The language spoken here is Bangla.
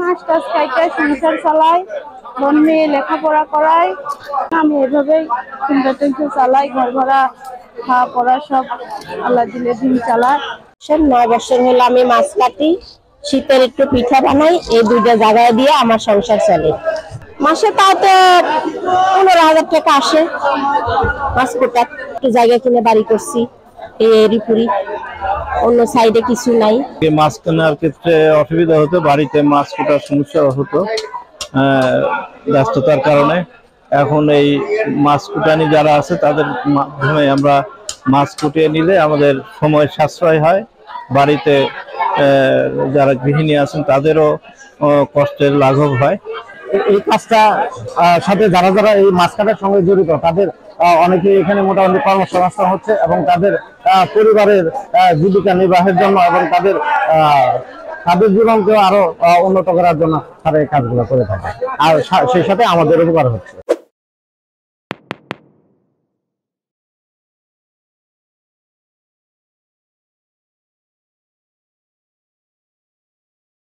মাছ টাছ খাইতে সংসার চালাই, বোন মেয়ে লেখাপড়া করাই। আমি এভাবেই চিন্তা চালাই, ঘর ভাড়া খাওয়া পড়া সব আল্লাহ দিলে দিন চালাই। 9 বছর হলো আমি মাছ কাটি, শীতের একটু পিঠা বানাই, এই দুইটা জায়গায় দিয়ে আমার সংসার চলে। মাসে তাও তো 15,000 টাকা আসে। মাছ কোটা একটু জায়গা কিনে বাড়ি করছি, এরই পুরি, অন্য সাইডে কিছু নাই। মাছ কেনার ক্ষেত্রে অসুবিধা হতো, বাড়িতে মাছ কোটার সমস্যা হতো ব্যস্ততার কারণে। এখন এই মাছ কুটানি যারা আছে তাদের মাধ্যমে আমরা মাছ কুটিয়ে নিলে আমাদের সময় সাশ্রয় হয়, বাড়িতে যারা গৃহিণী আছেন তাদেরও কষ্টের লাঘব হয়। এই কাজটা সাথে যারা যারা এই মাছ কাটার সঙ্গে জড়িত তাদের অনেকে এখানে মোটামুটি কর্মসংস্থান হচ্ছে এবং তাদের পরিবারের জীবিকা নির্বাহের জন্য এবং তাদের জীবনকে আরো উন্নত করার জন্য তারা এই কাজগুলো করে থাকে, আর সেই সাথে আমাদের উপকার হচ্ছে।